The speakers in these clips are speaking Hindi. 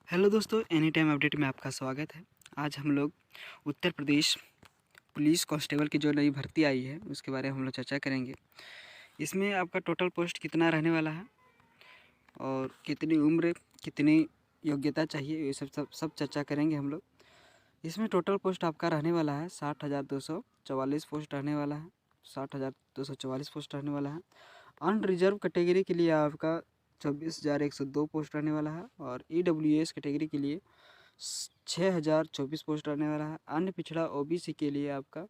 हेलो दोस्तों, एनी टाइम अपडेट में आपका स्वागत है। आज हम लोग उत्तर प्रदेश पुलिस कांस्टेबल की जो नई भर्ती आई है उसके बारे में हम लोग चर्चा करेंगे। इसमें आपका टोटल पोस्ट कितना रहने वाला है और कितनी उम्र, कितनी योग्यता चाहिए, ये सब चर्चा करेंगे हम लोग। इसमें टोटल पोस्ट आपका रहने वाला है 60,244 पोस्ट रहने वाला है। 60,244 पोस्ट रहने वाला है। अनरिजर्व कैटेगरी के लिए आपका 24,102 पोस्ट रहने वाला है और EWS कैटेगरी के लिए 6,024 पोस्ट रहने वाला है। अन्य पिछड़ा OBC के लिए आपका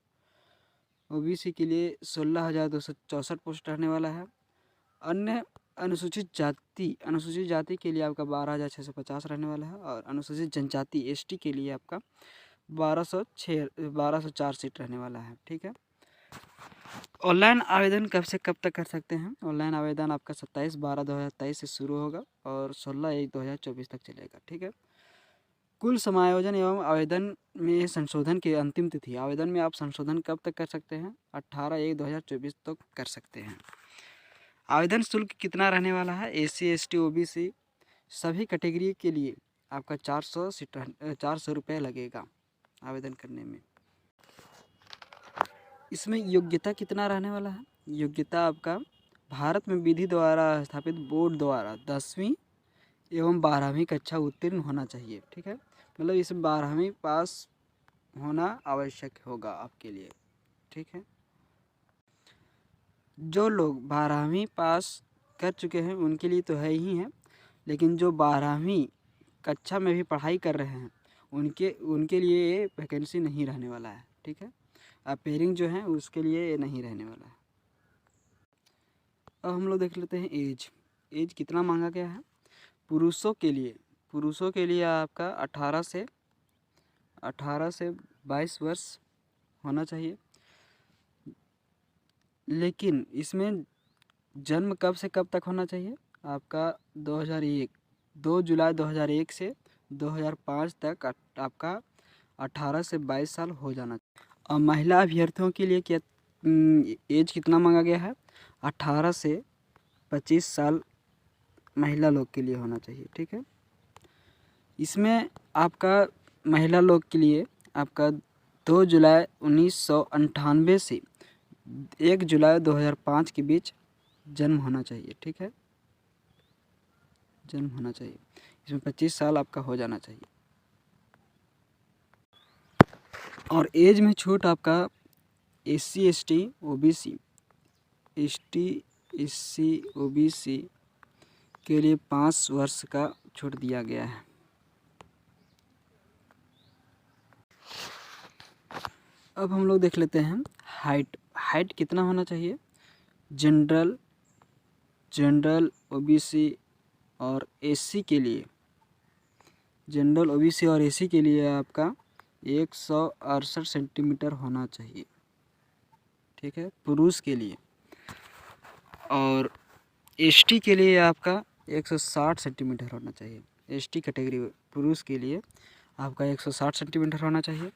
16,264 पोस्ट रहने वाला है। अन्य अनुसूचित जाति के लिए आपका 12,650 रहने वाला है और अनुसूचित जनजाति ST के लिए आपका 1204 सीट रहने वाला है। ठीक है। ऑनलाइन आवेदन कब से कब तक कर सकते हैं? ऑनलाइन आवेदन आपका 27/12/2023 से शुरू होगा और 16/1/2024 तक चलेगा। ठीक है। कुल समायोजन एवं आवेदन में संशोधन की अंतिम तिथि, आवेदन में आप संशोधन कब तक कर सकते हैं? 18/1/2024 तक कर सकते हैं। आवेदन शुल्क कितना रहने वाला है? SC ST OBC सभी कैटेगरी के लिए आपका 400 रुपये लगेगा आवेदन करने में। इसमें योग्यता कितना रहने वाला है? योग्यता आपका भारत में विधि द्वारा स्थापित बोर्ड द्वारा 10वीं एवं 12वीं कक्षा उत्तीर्ण होना चाहिए। ठीक है। मतलब इसमें 12वीं पास होना आवश्यक होगा आपके लिए। ठीक है। जो लोग 12वीं पास कर चुके हैं उनके लिए तो है ही है, लेकिन जो 12वीं कक्षा में भी पढ़ाई कर रहे हैं उनके लिए ये वैकेंसी नहीं रहने वाला है। ठीक है। अपेयरिंग जो है उसके लिए ये नहीं रहने वाला है। अब हम लोग देख लेते हैं एज कितना मांगा गया है। पुरुषों के लिए आपका 18 से 22 वर्ष होना चाहिए, लेकिन इसमें जन्म कब से कब तक होना चाहिए? आपका 2 जुलाई 2001 से 2005 तक आपका 18 से 22 साल हो जाना चाहिए। और महिला अभ्यर्थियों के लिए क्या एज कितना मांगा गया है? 18 से 25 साल महिला लोग के लिए होना चाहिए। ठीक है। इसमें आपका महिला लोग के लिए आपका 2 जुलाई 1998 से 1 जुलाई 2005 के बीच जन्म होना चाहिए। ठीक है। जन्म होना चाहिए। इसमें 25 साल आपका हो जाना चाहिए। और एज में छूट आपका SC ST OBC के लिए 5 वर्ष का छूट दिया गया है। अब हम लोग देख लेते हैं हाइट कितना होना चाहिए। जनरल OBC और SC के लिए, जनरल OBC और SC के लिए आपका 168 सेंटीमीटर होना चाहिए। ठीक है, पुरुष के लिए। और ST के लिए आपका 160 सेंटीमीटर होना चाहिए। ST कैटेगरी पुरुष के लिए आपका 160 सेंटीमीटर होना चाहिए।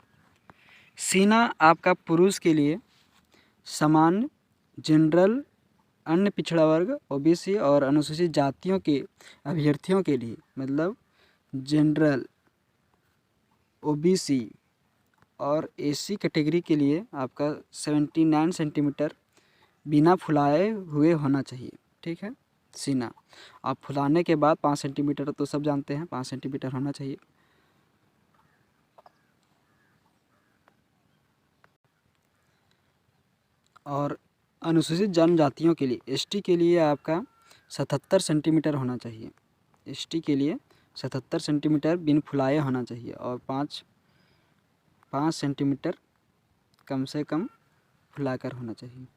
सीना आपका पुरुष के लिए सामान्य, जनरल, अन्य पिछड़ा वर्ग OBC और अनुसूचित जातियों के अभ्यर्थियों के लिए, मतलब जनरल, OBC और SC कैटेगरी के लिए आपका 79 सेंटीमीटर बिना फुलाए हुए होना चाहिए। ठीक है। सीना आप फुलाने के बाद 5 सेंटीमीटर तो सब जानते हैं, 5 सेंटीमीटर होना चाहिए। और अनुसूचित जनजातियों के लिए ST के लिए आपका 77 सेंटीमीटर होना चाहिए। ST के लिए 77 सेंटीमीटर बिन फुलाए होना चाहिए और 5 सेंटीमीटर कम से कम फुलाकर होना चाहिए।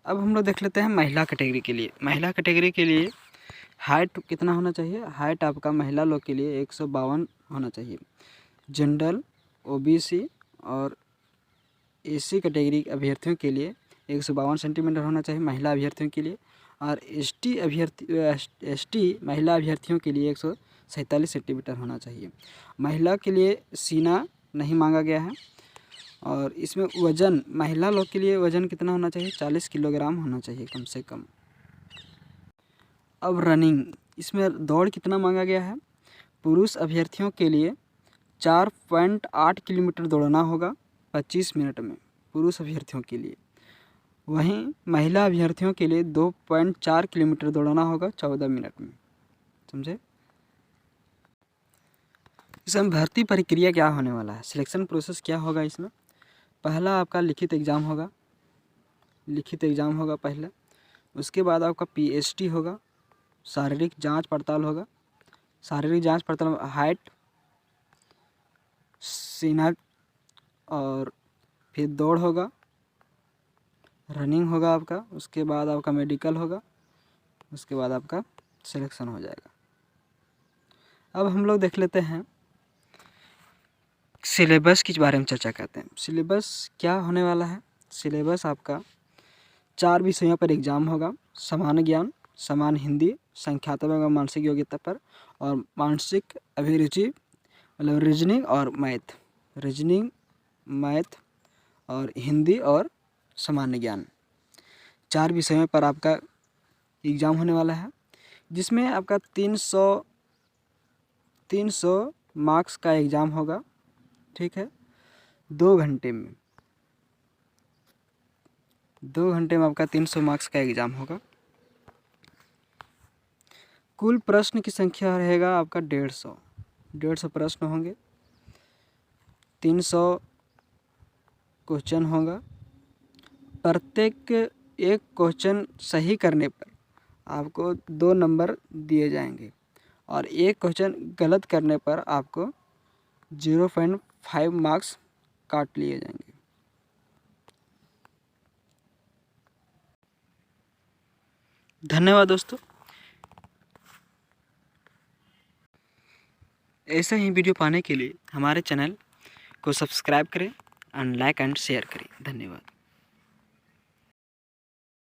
अब हम लोग देख लेते हैं महिला कैटेगरी के लिए। महिला कैटेगरी के लिए हाइट कितना होना चाहिए? हाइट आपका महिला लोग के लिए 152 होना चाहिए। जनरल, OBC और SC कैटेगरी अभ्यर्थियों के लिए 152 सेंटीमीटर होना चाहिए महिला अभ्यर्थियों के लिए। और ST महिला अभ्यर्थियों के लिए 147 सेंटीमीटर होना चाहिए। महिला के लिए सीना नहीं मांगा गया है। और इसमें वज़न, महिला लोग के लिए वज़न कितना होना चाहिए? 40 किलोग्राम होना चाहिए कम से कम। अब रनिंग, इसमें दौड़ कितना मांगा गया है? पुरुष अभ्यर्थियों के लिए 4.8 किलोमीटर दौड़ना होगा 25 मिनट में, पुरुष अभ्यर्थियों के लिए। वहीं महिला अभ्यर्थियों के लिए 2.4 किलोमीटर दौड़ना होगा 14 मिनट में। समझे? इसमें भर्ती प्रक्रिया क्या होने वाला है, सिलेक्शन प्रोसेस क्या होगा इसमें। पहला आपका लिखित एग्ज़ाम होगा, पहला। उसके बाद आपका PST होगा, शारीरिक जांच पड़ताल होगा। हाइट, सीना, और फिर दौड़ होगा, रनिंग होगा आपका। उसके बाद आपका मेडिकल होगा, उसके बाद आपका सिलेक्शन हो जाएगा। अब हम लोग देख लेते हैं सिलेबस के बारे में चर्चा करते हैं। सिलेबस क्या होने वाला है। सिलेबस आपका 4 विषयों पर एग्ज़ाम होगा। सामान्य ज्ञान, सामान्य हिंदी, संख्यात्मक और मानसिक योग्यता पर, और मानसिक अभिरुचि मतलब रीजनिंग, मैथ और हिंदी और सामान्य ज्ञान, 4 विषयों पर आपका एग्ज़ाम होने वाला है, जिसमें आपका 300 मार्क्स का एग्ज़ाम होगा। ठीक है, 2 घंटे में आपका 300 मार्क्स का एग्ज़ाम होगा। कुल प्रश्न की संख्या रहेगा आपका 150 प्रश्न होंगे, 300 क्वेश्चन होगा। प्रत्येक एक क्वेश्चन सही करने पर आपको 2 नंबर दिए जाएंगे, और एक क्वेश्चन गलत करने पर आपको 0.5 मार्क्स काट लिए जाएंगे। धन्यवाद दोस्तों। ऐसे ही वीडियो पाने के लिए हमारे चैनल को सब्सक्राइब करें, एंड लाइक एंड शेयर करें। धन्यवाद।